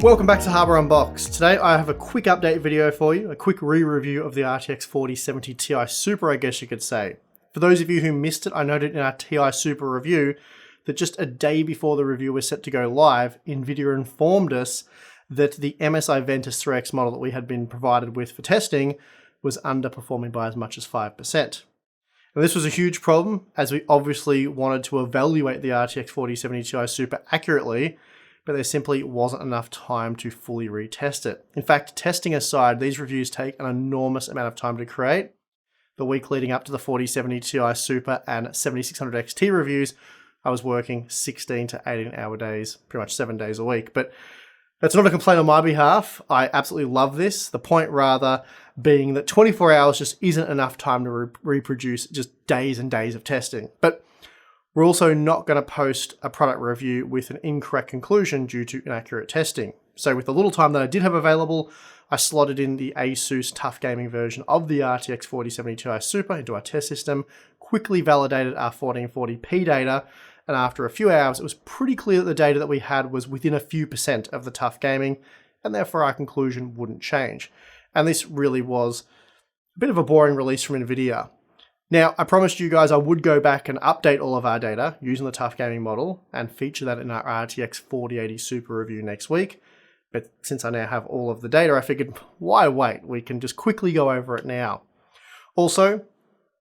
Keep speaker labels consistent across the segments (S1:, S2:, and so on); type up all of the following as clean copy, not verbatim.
S1: Welcome back to Harbour Unboxed. Today I have a quick update video for you, a quick re-review of the RTX 4070 Ti Super, I guess you could say. For those of you who missed it, I noted in our Ti Super review that just a day before the review was set to go live, NVIDIA informed us that the MSI Ventus 3X model that we had been provided with for testing was underperforming by as much as 5%. And this was a huge problem, as we obviously wanted to evaluate the RTX 4070 Ti Super accurately, but there simply wasn't enough time to fully retest it. In fact, testing aside, these reviews take an enormous amount of time to create. The week leading up to the 4070 Ti Super and 7600 XT reviews, I was working 16 to 18 hour days, pretty much 7 days a week. But that's not a complaint on my behalf. I absolutely love this. The point rather being that 24 hours just isn't enough time to reproduce just days and days of testing. But we're also not going to post a product review with an incorrect conclusion due to inaccurate testing. So with the little time that I did have available, I slotted in the ASUS Tough Gaming version of the RTX 4070 Ti Super into our test system, quickly validated our 1440p data, and after a few hours, it was pretty clear that the data that we had was within a few percent of the Tough Gaming, and therefore our conclusion wouldn't change. And this really was a bit of a boring release from NVIDIA. Now, I promised you guys I would go back and update all of our data using the Tough Gaming model and feature that in our RTX 4080 Super review next week. But since I now have all of the data, I figured, why wait? We can just quickly go over it now. Also,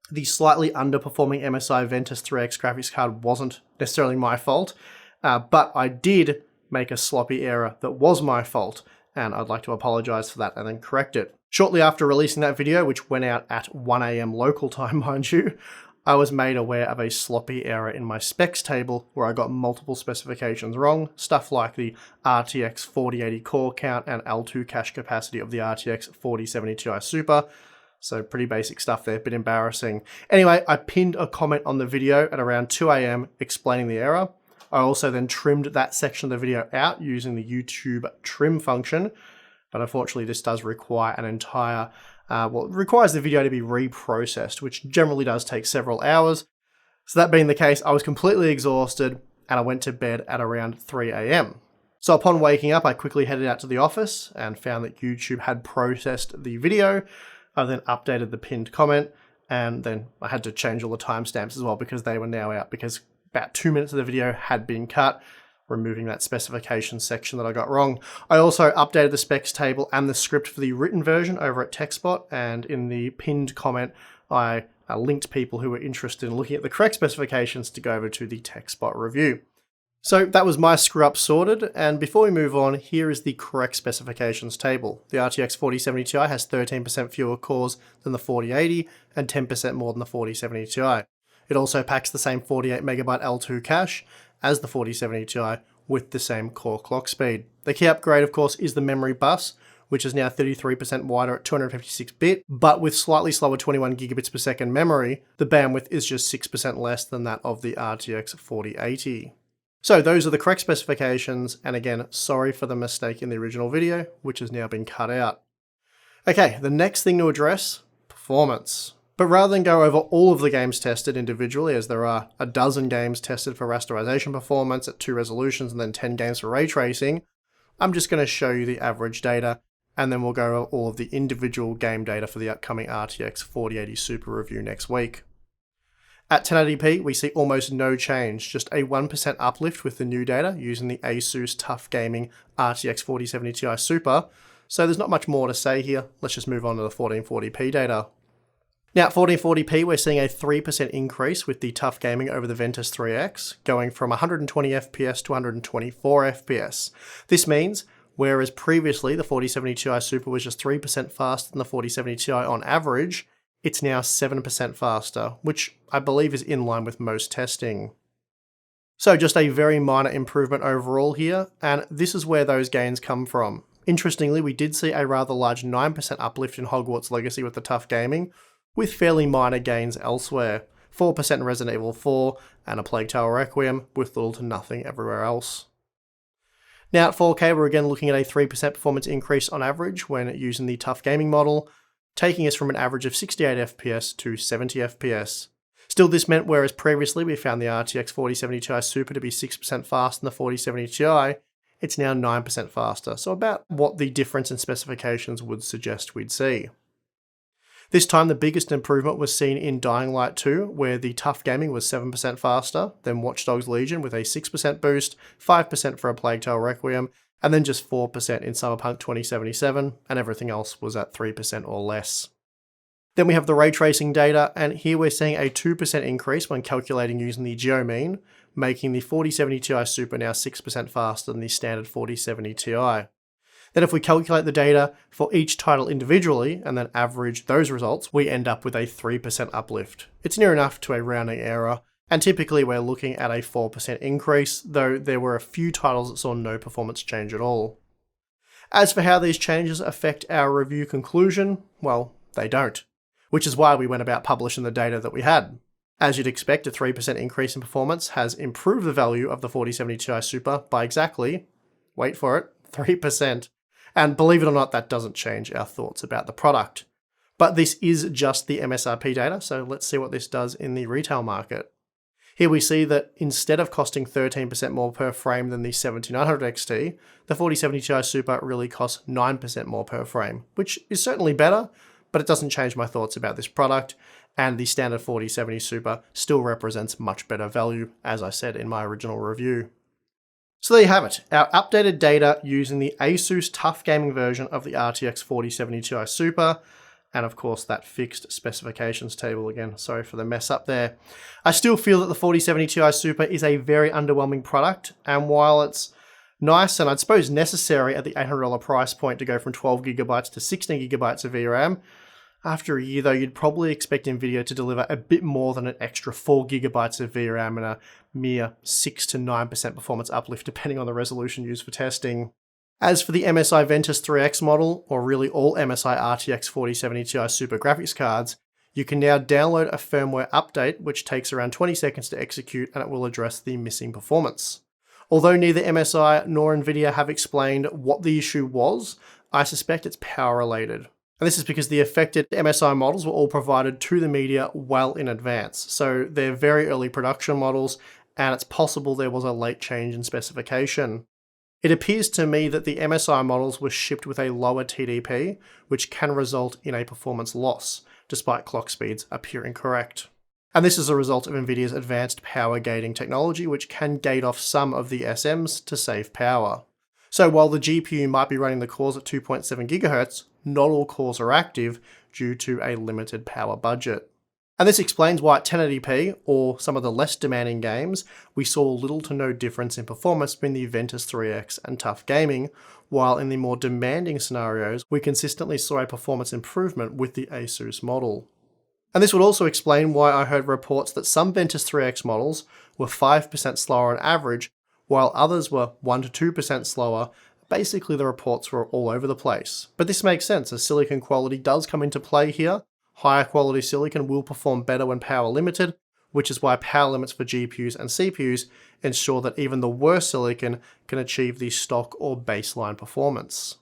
S1: the slightly underperforming MSI Ventus 3X graphics card wasn't necessarily my fault, but I did make a sloppy error that was my fault, and I'd like to apologize for that and then correct it. Shortly after releasing that video, which went out at 1 AM local time, mind you, I was made aware of a sloppy error in my specs table where I got multiple specifications wrong, stuff like the RTX 4080 core count and L2 cache capacity of the RTX 4070 Ti Super. So pretty basic stuff there, a bit embarrassing. Anyway, I pinned a comment on the video at around 2 AM explaining the error. I also then trimmed that section of the video out using the YouTube trim function. But unfortunately, this does require an entire, it requires the video to be reprocessed, which generally does take several hours. So that being the case, I was completely exhausted and I went to bed at around 3 AM. So upon waking up, I quickly headed out to the office and found that YouTube had processed the video. I then updated the pinned comment, and then I had to change all the timestamps as well because they were now out, because about 2 minutes of the video had been cut, removing that specification section that I got wrong. I also updated the specs table and the script for the written version over at TechSpot, and in the pinned comment, I linked people who were interested in looking at the correct specifications to go over to the TechSpot review. So that was my screw up sorted, and before we move on, here is the correct specifications table. The RTX 4070 Ti has 13% fewer cores than the 4080 and 10% more than the 4070 Ti. It also packs the same 48MB L2 cache as the 4070 Ti with the same core clock speed. The key upgrade, of course, is the memory bus, which is now 33% wider at 256-bit, but with slightly slower 21GB per second memory, the bandwidth is just 6% less than that of the RTX 4080. So those are the correct specifications, and again, sorry for the mistake in the original video, which has now been cut out. Okay, the next thing to address, performance. But rather than go over all of the games tested individually, as there are a dozen games tested for rasterization performance at 2 resolutions and then 10 games for ray tracing, I'm just going to show you the average data, and then we'll go over all of the individual game data for the upcoming RTX 4080 Super review next week. At 1080p, we see almost no change, just a 1% uplift with the new data using the ASUS Tough Gaming RTX 4070 Ti Super, so there's not much more to say here. Let's just move on to the 1440p data. Now at 1440p, we're seeing a 3% increase with the Tough Gaming over the Ventus 3X, going from 120 FPS to 124 FPS. This means, whereas previously the 4070 Ti Super was just 3% faster than the 4070 Ti on average, it's now 7% faster, which I believe is in line with most testing. So just a very minor improvement overall here, and this is where those gains come from. Interestingly, we did see a rather large 9% uplift in Hogwarts Legacy with the Tough Gaming, with fairly minor gains elsewhere. 4% in Resident Evil 4, and A Plague Tale Requiem, with little to nothing everywhere else. Now at 4K, we're again looking at a 3% performance increase on average when using the Tough Gaming model, taking us from an average of 68 FPS to 70 FPS. Still, this meant whereas previously we found the RTX 4070 Ti Super to be 6% faster than the 4070 Ti, it's now 9% faster, so about what the difference in specifications would suggest we'd see. This time the biggest improvement was seen in Dying Light 2, where the tough gaming was 7% faster than Watch Dogs Legion with a 6% boost, 5% for A Plague Tale Requiem, and then just 4% in Cyberpunk 2077, and everything else was at 3% or less. Then we have the ray tracing data, and here we're seeing a 2% increase when calculating using the geomean, making the 4070 Ti Super now 6% faster than the standard 4070 Ti. Then if we calculate the data for each title individually and then average those results, we end up with a 3% uplift. It's near enough to a rounding error, and typically we're looking at a 4% increase, though there were a few titles that saw no performance change at all. As for how these changes affect our review conclusion, well, they don't, which is why we went about publishing the data that we had. As you'd expect, a 3% increase in performance has improved the value of the 4070 Ti Super by exactly, wait for it, 3%. And believe it or not, that doesn't change our thoughts about the product. But this is just the MSRP data, so let's see what this does in the retail market. Here we see that instead of costing 13% more per frame than the 7900 XT, the 4070 Ti Super really costs 9% more per frame, which is certainly better, but it doesn't change my thoughts about this product, and the standard 4070 Super still represents much better value, as I said in my original review. So there you have it, our updated data using the ASUS Tough Gaming version of the RTX 4070 Ti Super, and of course that fixed specifications table again, sorry for the mess up there. I still feel that the 4070 Ti Super is a very underwhelming product, and while it's nice and I'd suppose necessary at the $800 price point to go from 12GB to 16GB of VRAM, after a year though, you'd probably expect Nvidia to deliver a bit more than an extra 4GB of VRAM and a mere 6 to 9% performance uplift depending on the resolution used for testing. As for the MSI Ventus 3X model, or really all MSI RTX 4070 Ti Super graphics cards, you can now download a firmware update which takes around 20 seconds to execute, and it will address the missing performance. Although neither MSI nor Nvidia have explained what the issue was, I suspect it's power related. And this is because the affected MSI models were all provided to the media well in advance. So they're very early production models, and it's possible there was a late change in specification. It appears to me that the MSI models were shipped with a lower TDP, which can result in a performance loss, despite clock speeds appearing correct. And this is a result of Nvidia's advanced power gating technology, which can gate off some of the SMs to save power. So while the GPU might be running the cores at 2.7 GHz, not all cores are active due to a limited power budget. And this explains why at 1080p, or some of the less demanding games, we saw little to no difference in performance between the Ventus 3X and Tough Gaming, while in the more demanding scenarios, we consistently saw a performance improvement with the ASUS model. And this would also explain why I heard reports that some Ventus 3X models were 5% slower on average, while others were 1 to 2% slower. Basically, the reports were all over the place. But this makes sense, as silicon quality does come into play here. Higher quality silicon will perform better when power limited, which is why power limits for GPUs and CPUs ensure that even the worst silicon can achieve the stock or baseline performance.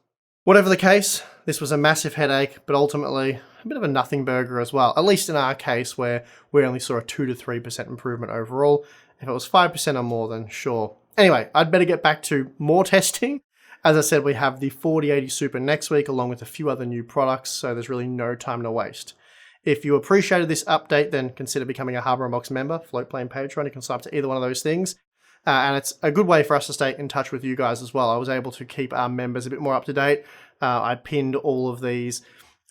S1: Whatever the case, this was a massive headache, but ultimately a bit of a nothing burger as well, at least in our case where we only saw a 2 to 3% improvement overall. If it was 5% or more, then sure. Anyway, I'd better get back to more testing. As I said, we have the 4080 Super next week, along with a few other new products, so there's really no time to waste. If you appreciated this update, then consider becoming a Harbour Unboxed member, Floatplane Patreon. You can sign up to either one of those things. And it's a good way for us to stay in touch with you guys as well. I was able to keep our members a bit more up to date. I pinned all of these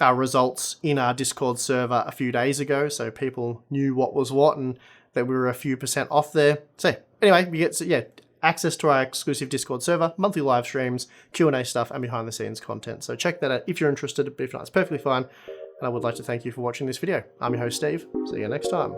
S1: results in our Discord server a few days ago, so people knew what was what and that we were a few % off there. So anyway, you get access to our exclusive Discord server, monthly live streams, Q&A stuff, and behind the scenes content. So check that out if you're interested, but if not, it's perfectly fine. And I would like to thank you for watching this video. I'm your host, Steve. See you next time.